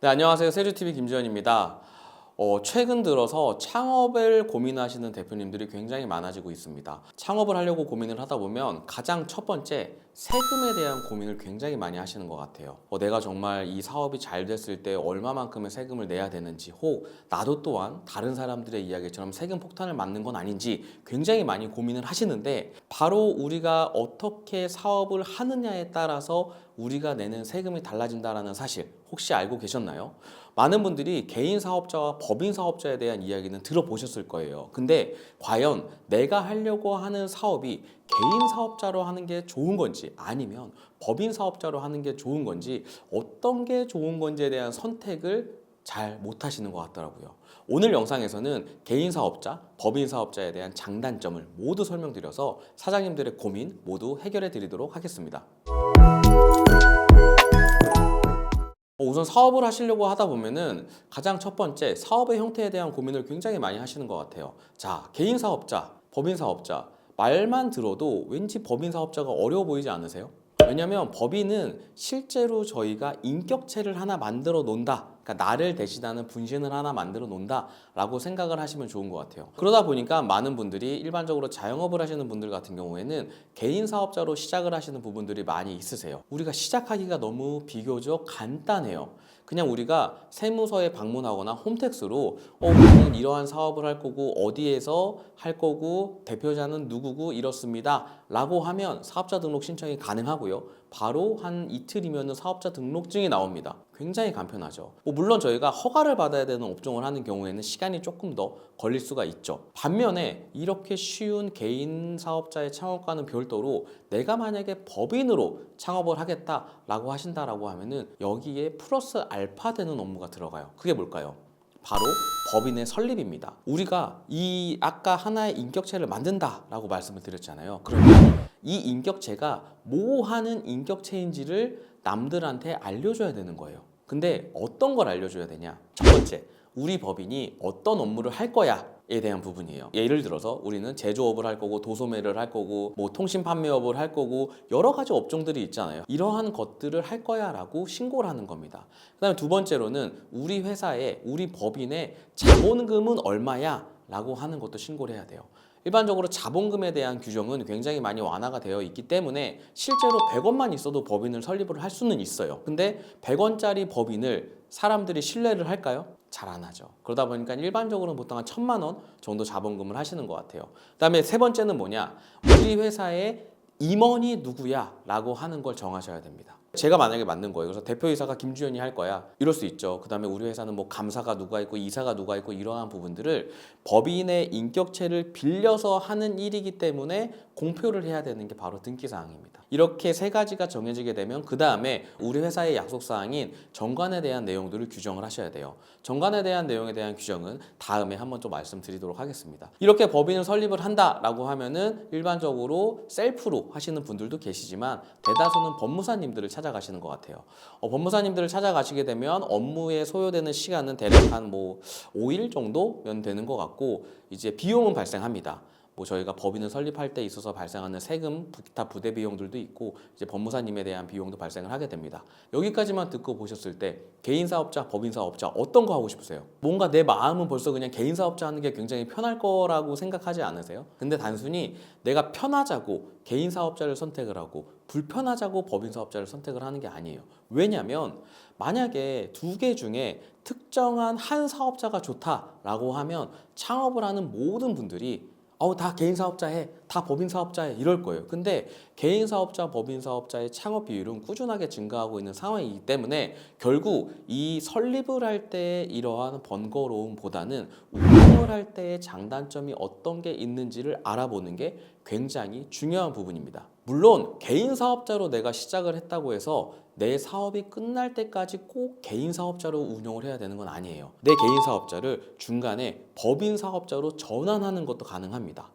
네, 안녕하세요. 세주TV 김지현입니다. 최근 들어서 창업을 고민하시는 대표님들이 굉장히 많아지고 있습니다. 창업을 하려고 고민을 하다 보면 가장 첫 번째, 세금에 대한 고민을 굉장히 많이 하시는 것 같아요. 내가 정말 이 사업이 잘 됐을 때 얼마만큼의 세금을 내야 되는지, 혹 나도 또한 다른 사람들의 이야기처럼 세금 폭탄을 맞는 건 아닌지 굉장히 많이 고민을 하시는데, 바로 우리가 어떻게 사업을 하느냐에 따라서 우리가 내는 세금이 달라진다는 사실 혹시 알고 계셨나요? 많은 분들이 개인 사업자와 법인 사업자에 대한 이야기는 들어보셨을 거예요. 근데 과연 내가 하려고 하는 사업이 개인 사업자로 하는 게 좋은 건지, 아니면 법인 사업자로 하는 게 좋은 건지, 어떤 게 좋은 건지에 대한 선택을 잘 못하시는 것 같더라고요. 오늘 영상에서는 개인 사업자, 법인 사업자에 대한 장단점을 모두 설명드려서 사장님들의 고민 모두 해결해 드리도록 하겠습니다. 우선 사업을 하시려고 하다 보면은 가장 첫 번째, 사업의 형태에 대한 고민을 굉장히 많이 하시는 것 같아요. 자, 개인 사업자, 법인 사업자, 말만 들어도 왠지 법인 사업자가 어려워 보이지 않으세요? 왜냐면 법인은 실제로 저희가 인격체를 하나 만들어 놓는다, 그러니까 나를 대신하는 분신을 하나 만들어 놓는다 라고 생각을 하시면 좋은 것 같아요. 그러다 보니까 많은 분들이 일반적으로 자영업을 하시는 분들 같은 경우에는 개인 사업자로 시작을 하시는 부분들이 많이 있으세요. 우리가 시작하기가 너무 비교적 간단해요. 그냥 우리가 세무서에 방문하거나 홈택스로 우리는 이러한 사업을 할 거고 어디에서 할 거고 대표자는 누구고 이렇습니다 라고 하면 사업자 등록 신청이 가능하고요. 바로 한 이틀이면 사업자 등록증이 나옵니다. 굉장히 간편하죠. 물론 저희가 허가를 받아야 되는 업종을 하는 경우에는 시간이 조금 더 걸릴 수가 있죠. 반면에 이렇게 쉬운 개인 사업자의 창업과는 별도로 내가 만약에 법인으로 창업을 하겠다라고 하신다라고 하면은 여기에 플러스 알파 되는 업무가 들어가요. 그게 뭘까요? 바로 법인의 설립입니다. 우리가 이 아까 하나의 인격체를 만든다라고 말씀을 드렸잖아요. 그러면 이 인격체가 뭐 하는 인격체인지를 남들한테 알려줘야 되는 거예요. 근데 어떤 걸 알려줘야 되냐? 첫 번째, 우리 법인이 어떤 업무를 할 거야에 대한 부분이에요. 예를 들어서 우리는 제조업을 할 거고 도소매를 할 거고 뭐 통신 판매업을 할 거고 여러 가지 업종들이 있잖아요. 이러한 것들을 할 거야 라고 신고를 하는 겁니다. 그 다음에 두 번째로는 우리 회사에, 우리 법인의 자본금은 얼마야 라고 하는 것도 신고를 해야 돼요. 일반적으로 자본금에 대한 규정은 굉장히 많이 완화가 되어 있기 때문에 실제로 100원만 있어도 법인을 설립을 할 수는 있어요. 근데 100원짜리 법인을 사람들이 신뢰를 할까요? 잘 안 하죠. 그러다 보니까 일반적으로는 보통 한 1000만 원 정도 자본금을 하시는 것 같아요. 그 다음에 세 번째는 뭐냐? 우리 회사의 임원이 누구야? 라고 하는 걸 정하셔야 됩니다. 제가 만약에 만든 거예요. 그래서 대표이사가 김주현이 할 거야. 이럴 수 있죠. 그 다음에 우리 회사는 뭐 감사가 누가 있고 이사가 누가 있고 이러한 부분들을 법인의 인격체를 빌려서 하는 일이기 때문에 공표를 해야 되는 게 바로 등기사항입니다. 이렇게 세 가지가 정해지게 되면 그 다음에 우리 회사의 약속사항인 정관에 대한 내용들을 규정을 하셔야 돼요. 정관에 대한 내용에 대한 규정은 다음에 한번 또 말씀드리도록 하겠습니다. 이렇게 법인을 설립을 한다라고 하면은 일반적으로 셀프로 하시는 분들도 계시지만 대다수는 법무사님들을 찾아가시는 것 같아요. 법무사님들을 찾아가시게 되면 업무에 소요되는 시간은 대략 한 5일 정도면 되는 것 같고, 이제 비용은 발생합니다. 저희가 법인을 설립할 때 있어서 발생하는 세금, 기타 부대 비용들도 있고 이제 법무사님에 대한 비용도 발생을 하게 됩니다. 여기까지만 듣고 보셨을 때 개인 사업자, 법인 사업자 어떤 거 하고 싶으세요? 뭔가 내 마음은 벌써 그냥 개인 사업자 하는 게 굉장히 편할 거라고 생각하지 않으세요? 근데 단순히 내가 편하자고 개인 사업자를 선택을 하고 불편하자고 법인 사업자를 선택을 하는 게 아니에요. 왜냐하면 만약에 두 개 중에 특정한 한 사업자가 좋다라고 하면 창업을 하는 모든 분들이 다 개인 사업자 해, 다 법인 사업자 해 이럴 거예요. 근데 개인 사업자, 법인 사업자의 창업 비율은 꾸준하게 증가하고 있는 상황이기 때문에 결국 이 설립을 할 때 이러한 번거로움보다는 운영을 할 때의 장단점이 어떤 게 있는지를 알아보는 게 굉장히 중요한 부분입니다. 물론 개인 사업자로 내가 시작을 했다고 해서 내 사업이 끝날 때까지 꼭 개인 사업자로 운영을 해야 되는 건 아니에요. 내 개인 사업자를 중간에 법인 사업자로 전환하는 것도 가능합니다.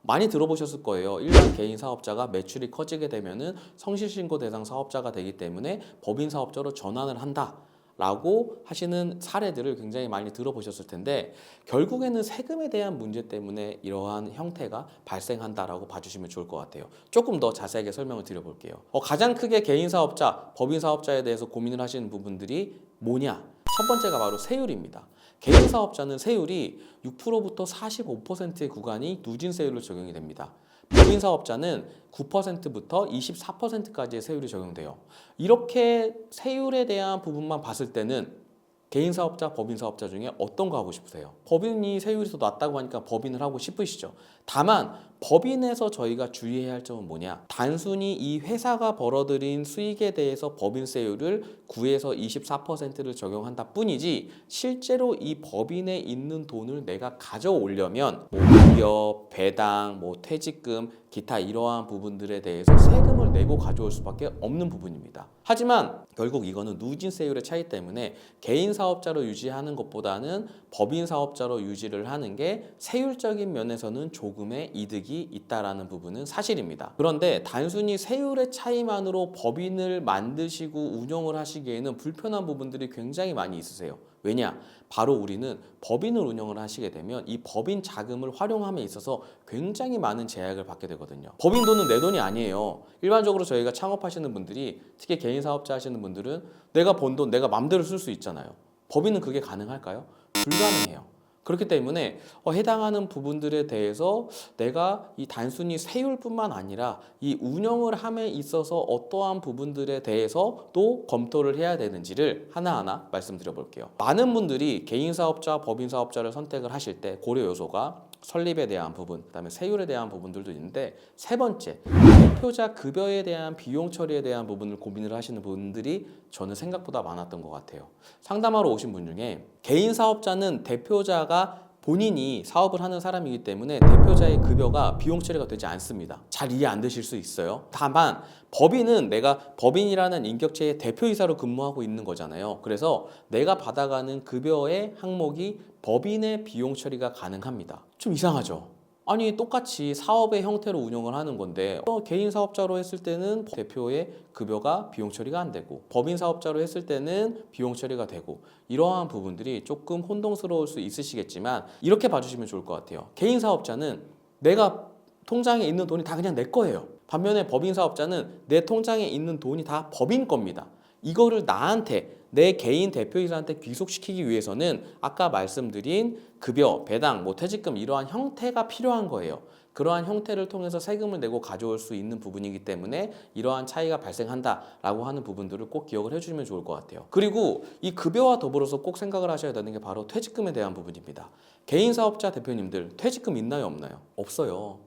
많이 들어보셨을 거예요. 일반 개인 사업자가 매출이 커지게 되면은 성실신고 대상 사업자가 되기 때문에 법인 사업자로 전환을 한다 라고 하시는 사례들을 굉장히 많이 들어보셨을 텐데, 결국에는 세금에 대한 문제 때문에 이러한 형태가 발생한다라고 봐주시면 좋을 것 같아요. 조금 더 자세하게 설명을 드려볼게요. 가장 크게 개인 사업자, 법인 사업자에 대해서 고민을 하시는 부분들이 뭐냐? 첫 번째가 바로 세율입니다. 개인 사업자는 세율이 6%부터 45%의 구간이 누진세율로 적용이 됩니다. 법인 사업자는 9%부터 24%까지의 세율이 적용돼요. 이렇게 세율에 대한 부분만 봤을 때는 개인 사업자, 법인 사업자 중에 어떤 거 하고 싶으세요? 법인이 세율이 더 낮다고 하니까 법인을 하고 싶으시죠. 다만 법인에서 저희가 주의해야 할 점은 뭐냐? 단순히 이 회사가 벌어들인 수익에 대해서 법인세율을 9에서 24%를 적용한다 뿐이지 실제로 이 법인에 있는 돈을 내가 가져오려면 뭐 기업, 배당, 뭐 퇴직금, 기타 이러한 부분들에 대해서 세금을 내고 가져올 수밖에 없는 부분입니다. 하지만 결국 이거는 누진세율의 차이 때문에 개인 사업자로 유지하는 것보다는 법인 사업자로 유지를 하는 게 세율적인 면에서는 조금의 이득이 있다라는 부분은 사실입니다. 그런데 단순히 세율의 차이만으로 법인을 만드시고 운영을 하시기에는 불편한 부분들이 굉장히 많이 있으세요. 왜냐? 바로 우리는 법인을 운영을 하시게 되면 이 법인 자금을 활용함에 있어서 굉장히 많은 제약을 받게 되거든요. 법인 돈은 내 돈이 아니에요. 일반적으로 저희가 창업하시는 분들이, 특히 개인 사업자 하시는 분들은 내가 번 돈 내가 맘대로 쓸 수 있잖아요. 법인은 그게 가능할까요? 불가능해요. 그렇기 때문에 해당하는 부분들에 대해서 내가 이 단순히 세율뿐만 아니라 이 운영을 함에 있어서 어떠한 부분들에 대해서 또 검토를 해야 되는지를 하나하나 말씀드려 볼게요. 많은 분들이 개인 사업자, 법인 사업자를 선택을 하실 때 고려 요소가 설립에 대한 부분, 그다음에 세율에 대한 부분들도 있는데, 세 번째, 대표자 급여에 대한 비용 처리에 대한 부분을 고민을 하시는 분들이 저는 생각보다 많았던 것 같아요. 상담하러 오신 분 중에 개인 사업자는 대표자가 본인이 사업을 하는 사람이기 때문에 대표자의 급여가 비용 처리가 되지 않습니다. 잘 이해 안 되실 수 있어요. 다만 법인은 내가 법인이라는 인격체의 대표이사로 근무하고 있는 거잖아요. 그래서 내가 받아가는 급여의 항목이 법인의 비용 처리가 가능합니다. 좀 이상하죠? 아니 똑같이 사업의 형태로 운영을 하는 건데 개인 사업자로 했을 때는 대표의 급여가 비용 처리가 안 되고 법인 사업자로 했을 때는 비용 처리가 되고, 이러한 부분들이 조금 혼동스러울 수 있으시겠지만 이렇게 봐주시면 좋을 것 같아요. 개인 사업자는 내가 통장에 있는 돈이 다 그냥 내 거예요. 반면에 법인 사업자는 내 통장에 있는 돈이 다 법인 겁니다. 이거를 나한테, 내 개인 대표이사한테 귀속시키기 위해서는 아까 말씀드린 급여, 배당, 뭐 퇴직금 이러한 형태가 필요한 거예요. 그러한 형태를 통해서 세금을 내고 가져올 수 있는 부분이기 때문에 이러한 차이가 발생한다라고 하는 부분들을 꼭 기억을 해주시면 좋을 것 같아요. 그리고 이 급여와 더불어서 꼭 생각을 하셔야 되는 게 바로 퇴직금에 대한 부분입니다. 개인 사업자 대표님들 퇴직금 있나요, 없나요? 없어요.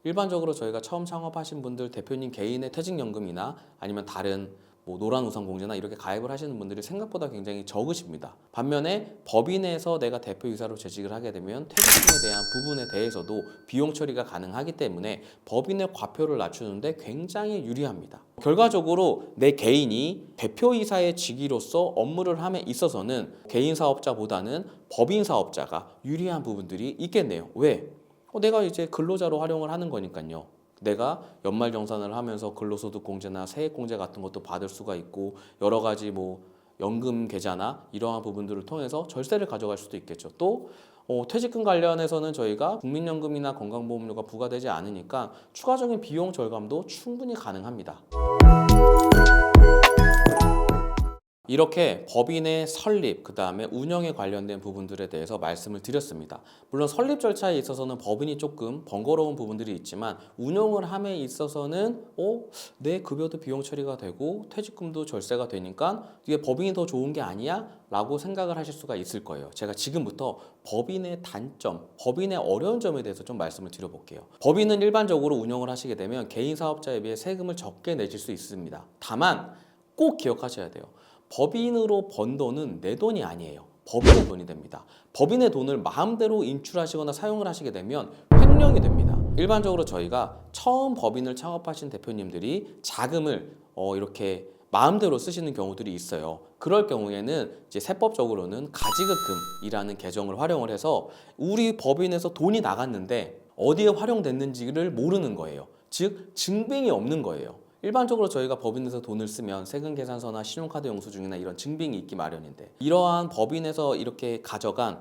일반적으로 저희가 처음 창업하신 분들 대표님 개인의 퇴직연금이나 아니면 다른 뭐 노란우산공제나 이렇게 가입을 하시는 분들이 생각보다 굉장히 적으십니다. 반면에 법인에서 내가 대표이사로 재직을 하게 되면 퇴직금에 대한 부분에 대해서도 비용 처리가 가능하기 때문에 법인의 과표를 낮추는데 굉장히 유리합니다. 결과적으로 내 개인이 대표이사의 직위로서 업무를 함에 있어서는 개인 사업자보다는 법인 사업자가 유리한 부분들이 있겠네요. 왜? 내가 이제 근로자로 활용을 하는 거니까요. 내가 연말정산을 하면서 근로소득공제나 세액공제 같은 것도 받을 수가 있고, 여러 가지 뭐 연금 계좌나 이러한 부분들을 통해서 절세를 가져갈 수도 있겠죠. 또 퇴직금 관련해서는 저희가 국민연금이나 건강보험료가 부과되지 않으니까 추가적인 비용 절감도 충분히 가능합니다. 이렇게 법인의 설립, 그 다음에 운영에 관련된 부분들에 대해서 말씀을 드렸습니다. 물론 설립 절차에 있어서는 법인이 조금 번거로운 부분들이 있지만 운영을 함에 있어서는 내 급여도 비용 처리가 되고 퇴직금도 절세가 되니까 이게 법인이 더 좋은 게 아니야? 라고 생각을 하실 수가 있을 거예요. 제가 지금부터 법인의 단점, 법인의 어려운 점에 대해서 좀 말씀을 드려볼게요. 법인은 일반적으로 운영을 하시게 되면 개인 사업자에 비해 세금을 적게 내실 수 있습니다. 다만 꼭 기억하셔야 돼요. 법인으로 번 돈은 내 돈이 아니에요. 법인의 돈이 됩니다. 법인의 돈을 마음대로 인출하시거나 사용을 하시게 되면 횡령이 됩니다. 일반적으로 저희가 처음 법인을 창업하신 대표님들이 자금을 이렇게 마음대로 쓰시는 경우들이 있어요. 그럴 경우에는 이제 세법적으로는 가지급금이라는 계정을 활용을 해서 우리 법인에서 돈이 나갔는데 어디에 활용됐는지를 모르는 거예요. 즉 증빙이 없는 거예요. 일반적으로 저희가 법인에서 돈을 쓰면 세금계산서나 신용카드 영수증이나 이런 증빙이 있기 마련인데, 이러한 법인에서 이렇게 가져간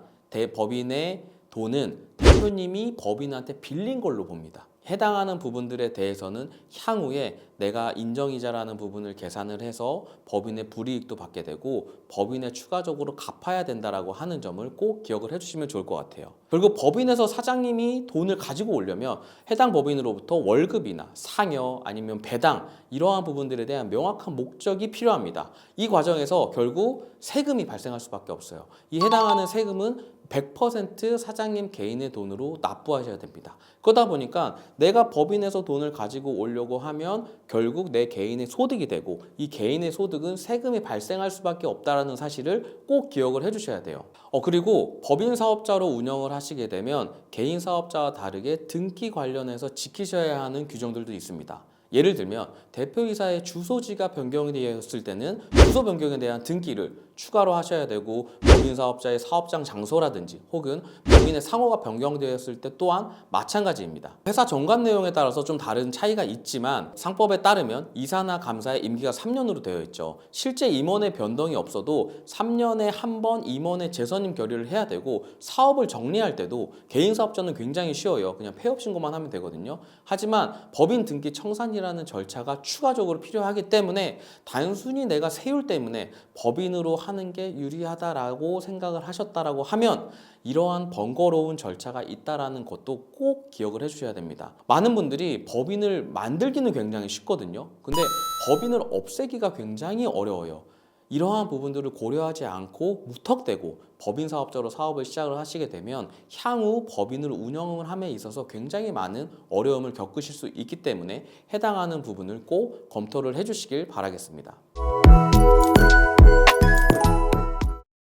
법인의 돈은 대표님이 법인한테 빌린 걸로 봅니다. 해당하는 부분들에 대해서는 향후에 내가 인정이자라는 부분을 계산을 해서 법인의 불이익도 받게 되고 법인에 추가적으로 갚아야 된다라고 하는 점을 꼭 기억을 해주시면 좋을 것 같아요. 그리고 법인에서 사장님이 돈을 가지고 오려면 해당 법인으로부터 월급이나 상여 아니면 배당 이러한 부분들에 대한 명확한 목적이 필요합니다. 이 과정에서 결국 세금이 발생할 수밖에 없어요. 이 해당하는 세금은 100% 사장님 개인의 돈으로 납부하셔야 됩니다. 그러다 보니까 내가 법인에서 돈을 가지고 오려고 하면 결국 내 개인의 소득이 되고 이 개인의 소득은 세금이 발생할 수밖에 없다는 사실을 꼭 기억을 해주셔야 돼요. 그리고 법인 사업자로 운영을 하시게 되면 개인 사업자와 다르게 등기 관련해서 지키셔야 하는 규정들도 있습니다. 예를 들면 대표이사의 주소지가 변경이 되었을 때는 주소 변경에 대한 등기를 추가로 하셔야 되고 법인 사업자의 사업장 장소라든지 혹은 법인의 상호가 변경되었을 때 또한 마찬가지입니다. 회사 정관 내용에 따라서 좀 다른 차이가 있지만 상법에 따르면 이사나 감사의 임기가 3년으로 되어 있죠. 실제 임원의 변동이 없어도 3년에 한 번 임원의 재선임 결의를 해야 되고 사업을 정리할 때도 개인 사업자는 굉장히 쉬워요. 그냥 폐업 신고만 하면 되거든요. 하지만 법인 등기 청산이라는 절차가 추가적으로 필요하기 때문에 단순히 내가 세율 때문에 법인으로 하는 게 유리하다라고 생각을 하셨다라고 하면 이러한 번거로운 절차가 있다라는 것도 꼭 기억을 해주셔야 됩니다. 많은 분들이 법인을 만들기는 굉장히 쉽거든요. 근데 법인을 없애기가 굉장히 어려워요. 이러한 부분들을 고려하지 않고 무턱대고 법인 사업자로 사업을 시작을 하시게 되면 향후 법인을 운영을 함에 있어서 굉장히 많은 어려움을 겪으실 수 있기 때문에 해당하는 부분을 꼭 검토를 해주시길 바라겠습니다.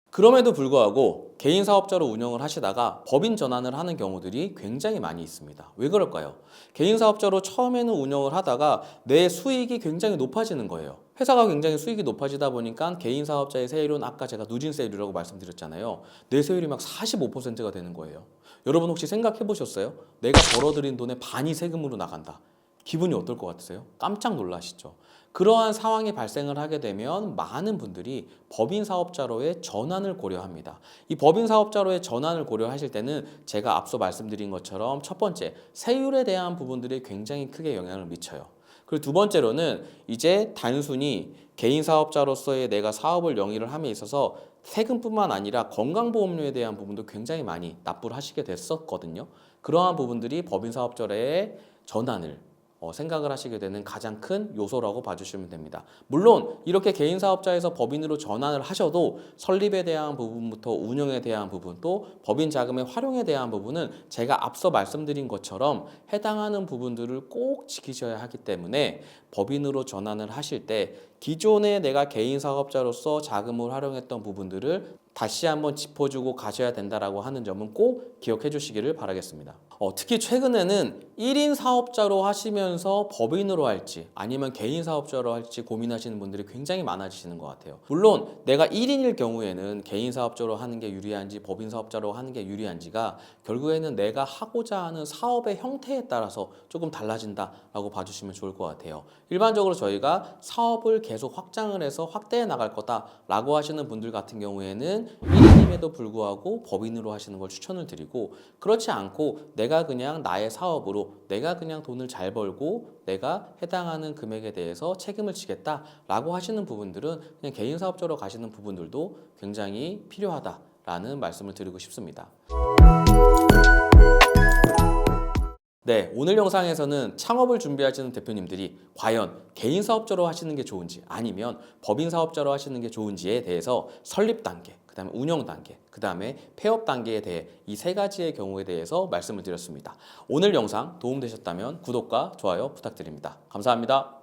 그럼에도 불구하고 개인 사업자로 운영을 하시다가 법인 전환을 하는 경우들이 굉장히 많이 있습니다. 왜 그럴까요? 개인 사업자로 처음에는 운영을 하다가 내 수익이 굉장히 높아지는 거예요. 회사가 굉장히 수익이 높아지다 보니까 개인 사업자의 세율은 아까 제가 누진 세율이라고 말씀드렸잖아요. 내 세율이 막 45%가 되는 거예요. 여러분 혹시 생각해 보셨어요? 내가 벌어들인 돈의 반이 세금으로 나간다. 기분이 어떨 것 같으세요? 깜짝 놀라시죠? 그러한 상황이 발생을 하게 되면 많은 분들이 법인 사업자로의 전환을 고려합니다. 이 법인 사업자로의 전환을 고려하실 때는 제가 앞서 말씀드린 것처럼 첫 번째, 세율에 대한 부분들이 굉장히 크게 영향을 미쳐요. 그리고 두 번째로는 이제 단순히 개인 사업자로서의 내가 사업을 영위를 함에 있어서 세금뿐만 아니라 건강보험료에 대한 부분도 굉장히 많이 납부를 하시게 됐었거든요. 그러한 부분들이 법인 사업자로의 전환을 생각을 하시게 되는 가장 큰 요소라고 봐주시면 됩니다. 물론 이렇게 개인 사업자에서 법인으로 전환을 하셔도 설립에 대한 부분부터 운영에 대한 부분 또 법인 자금의 활용에 대한 부분은 제가 앞서 말씀드린 것처럼 해당하는 부분들을 꼭 지키셔야 하기 때문에 법인으로 전환을 하실 때 기존에 내가 개인 사업자로서 자금을 활용했던 부분들을 다시 한번 짚어주고 가셔야 된다라고 하는 점은 꼭 기억해 주시기를 바라겠습니다. 특히 최근에는 1인 사업자로 하시면서 법인으로 할지 아니면 개인 사업자로 할지 고민하시는 분들이 굉장히 많아지시는 것 같아요. 물론 내가 1인일 경우에는 개인 사업자로 하는 게 유리한지 법인 사업자로 하는 게 유리한지가 결국에는 내가 하고자 하는 사업의 형태에 따라서 조금 달라진다라고 봐주시면 좋을 것 같아요. 일반적으로 저희가 사업을 계속 확장을 해서 확대해 나갈 거다라고 하시는 분들 같은 경우에는 1인임에도 불구하고 법인으로 하시는 걸 추천을 드리고 그렇지 않고 내가 그냥 나의 사업으로 내가 그냥 돈을 잘 벌고 내가 해당하는 금액에 대해서 책임을 지겠다라고 하시는 부분들은 그냥 개인 사업자로 가시는 부분들도 굉장히 필요하다라는 말씀을 드리고 싶습니다. 네, 오늘 영상에서는 창업을 준비하시는 대표님들이 과연 개인 사업자로 하시는 게 좋은지 아니면 법인 사업자로 하시는 게 좋은지에 대해서 설립 단계, 그 다음에 운영 단계, 그 다음에 폐업 단계에 대해 이 세 가지의 경우에 대해서 말씀을 드렸습니다. 오늘 영상 도움되셨다면 구독과 좋아요 부탁드립니다. 감사합니다.